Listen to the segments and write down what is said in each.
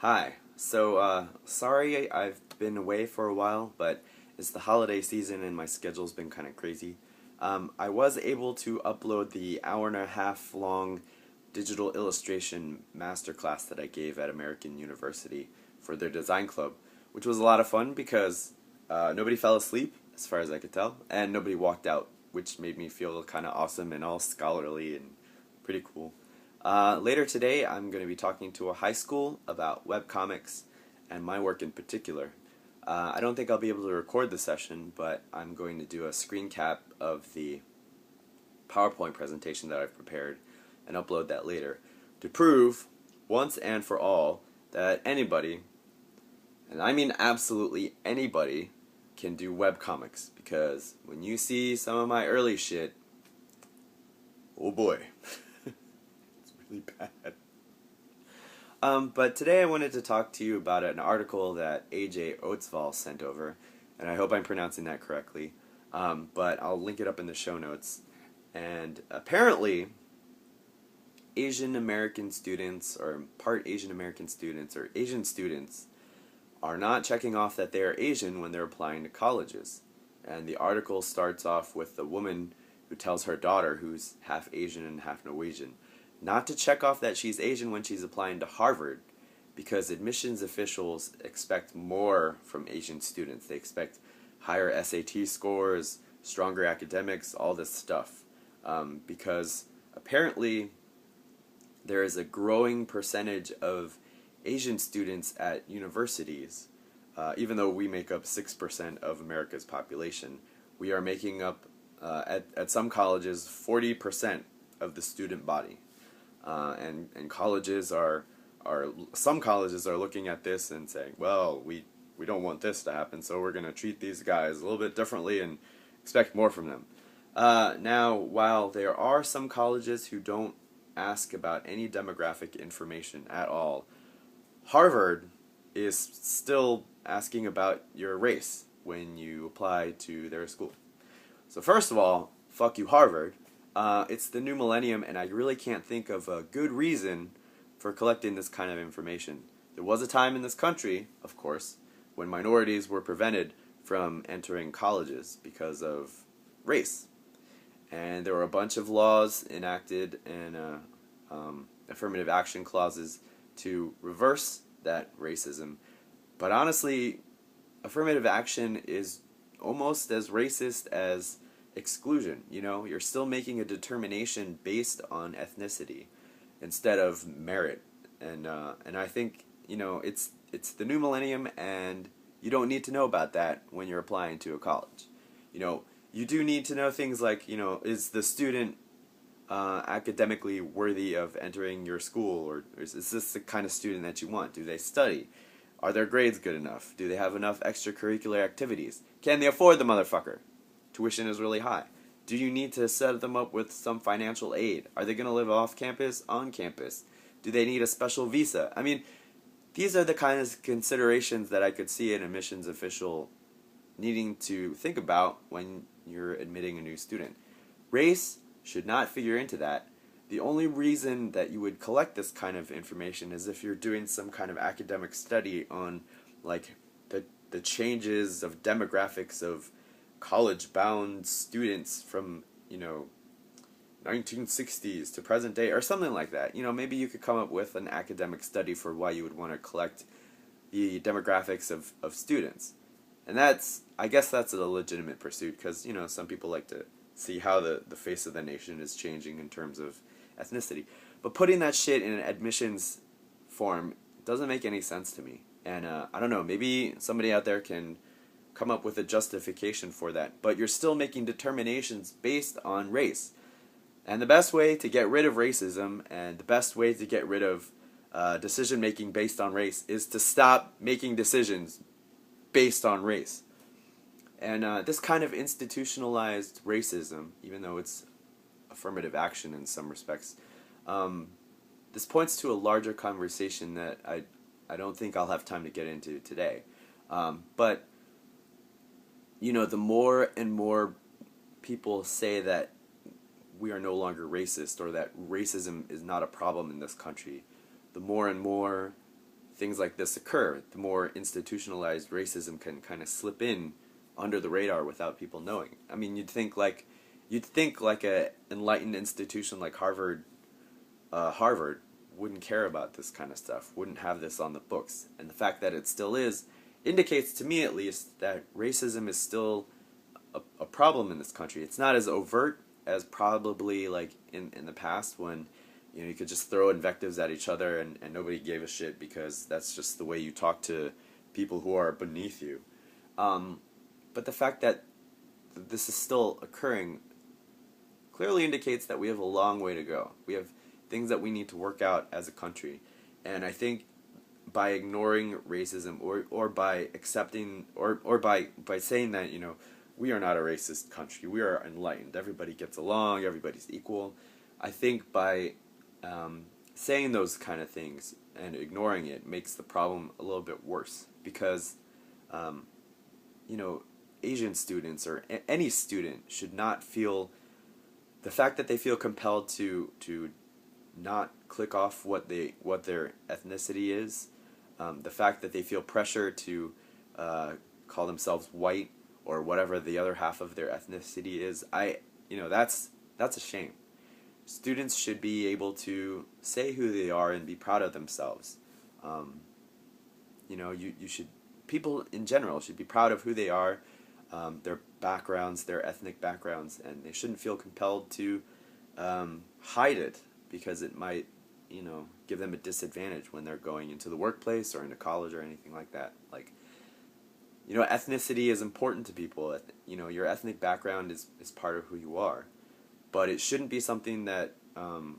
Hi. Sorry I've been away for a while, but it's the holiday season and my schedule's been kind of crazy. I was able to upload the hour and a half long digital illustration masterclass that I gave at American University for their design club, which was a lot of fun because nobody fell asleep, as far as I could tell, and nobody walked out, which made me feel kind of awesome and all scholarly and pretty cool. Later today, I'm going to be talking to a high school about webcomics and my work in particular. I don't think I'll be able to record the session, but I'm going to do a screen cap of the PowerPoint presentation that I've prepared and upload that later to prove, once and for all, that anybody, and I mean absolutely anybody, can do webcomics. Because when you see some of my early shit, oh boy. Really bad. But today I wanted to talk to you about an article that A.J. Oatsval sent over, and I hope I'm pronouncing that correctly, but I'll link it up in the show notes. And apparently, Asian American students, or part Asian American students, or Asian students, are not checking off that they are Asian when they're applying to colleges. And the article starts off with a woman who tells her daughter, who's half Asian and half Norwegian, not to check off that she's Asian when she's applying to Harvard, because admissions officials expect more from Asian students. They expect higher SAT scores, stronger academics, all this stuff. Because apparently there is a growing percentage of Asian students at universities. Even though we make up 6% of America's population, we are making up, at some colleges, 40% of the student body. And colleges are some colleges are looking at this and saying, well, we don't want this to happen, so we're going to treat these guys a little bit differently and expect more from them. Now, while there are some colleges who don't ask about any demographic information at all, Harvard is still asking about your race when you apply to their school. So first of all, fuck you, Harvard. It's the new millennium, and I really can't think of a good reason for collecting this kind of information. There was a time in this country, of course, when minorities were prevented from entering colleges because of race. And there were a bunch of laws enacted and affirmative action clauses to reverse that racism. But honestly, affirmative action is almost as racist as exclusion. You know, you're still making a determination based on ethnicity instead of merit, and I think, you know, it's the new millennium, and you don't need to know about that when you're applying to a college. You know, you do need to know things like, you know, is the student academically worthy of entering your school, or is this the kind of student that you want? Do they study? Are their grades good enough? Do they have enough extracurricular activities? Can they afford the motherfucker? Tuition is really high. Do you need to set them up with some financial aid? Are they going to live off campus, on campus? Do they need a special visa? I mean, these are the kind of considerations that I could see an admissions official needing to think about when you're admitting a new student. Race should not figure into that. The only reason that you would collect this kind of information is if you're doing some kind of academic study on, like, the changes of demographics of college-bound students from, you know, 1960s to present day, or something like that. You know, maybe you could come up with an academic study for why you would want to collect the demographics of students. And I guess that's a legitimate pursuit, because, you know, some people like to see how the face of the nation is changing in terms of ethnicity. But putting that shit in an admissions form doesn't make any sense to me. And I don't know, maybe somebody out there can come up with a justification for that. But you're still making determinations based on race. And the best way to get rid of racism, and the best way to get rid of decision-making based on race, is to stop making decisions based on race. And this kind of institutionalized racism, even though it's affirmative action in some respects, this points to a larger conversation that I don't think I'll have time to get into today. But, you know, the more and more people say that we are no longer racist, or that racism is not a problem in this country, the more and more things like this occur, the more institutionalized racism can kind of slip in under the radar without people knowing. I mean, you'd think like a enlightened institution like Harvard wouldn't care about this kind of stuff, wouldn't have this on the books. And the fact that it still is indicates to me, at least, that racism is still a problem in this country. It's not as overt as probably like in the past, when you could just throw invectives at each other and nobody gave a shit because that's just the way you talk to people who are beneath you. But the fact that this is still occurring clearly indicates that we have a long way to go. We have things that we need to work out as a country. And I think by ignoring racism, or by accepting, or by saying that, we are not a racist country, we are enlightened, everybody gets along, everybody's equal, I think by saying those kind of things and ignoring it makes the problem a little bit worse. Because Asian students, or any student, should not feel the fact that they feel compelled to not click off what their ethnicity is, the fact that they feel pressure to call themselves white or whatever the other half of their ethnicity is. That's a shame. Students should be able to say who they are and be proud of themselves. People in general should be proud of who they are, their backgrounds, their ethnic backgrounds, and they shouldn't feel compelled to hide it because it might, give them a disadvantage when they're going into the workplace or into college or anything like that. Like, ethnicity is important to people. Your ethnic background is part of who you are. But it shouldn't be something that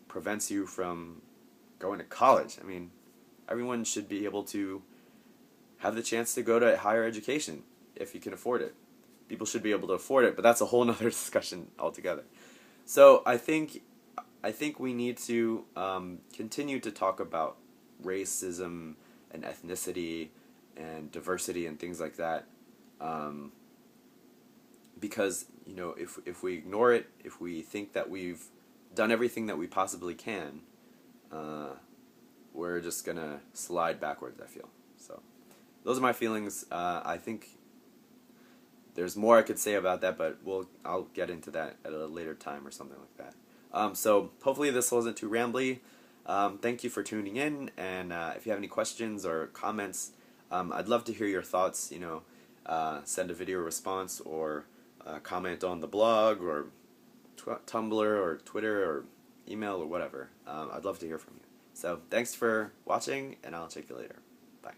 prevents you from going to college. I mean, everyone should be able to have the chance to go to higher education if you can afford it. People should be able to afford it, but that's a whole nother discussion altogether. So I think we need to continue to talk about racism and ethnicity and diversity and things like that, because if we ignore it, if we think that we've done everything that we possibly can, we're just gonna slide backwards, I feel. So those are my feelings. I think there's more I could say about that, but I'll get into that at a later time or something like that. So hopefully this wasn't too rambly. Thank you for tuning in, and if you have any questions or comments, I'd love to hear your thoughts. Send a video response, or comment on the blog, or Tumblr, or Twitter, or email, or whatever. I'd love to hear from you. So thanks for watching, and I'll check you later. Bye.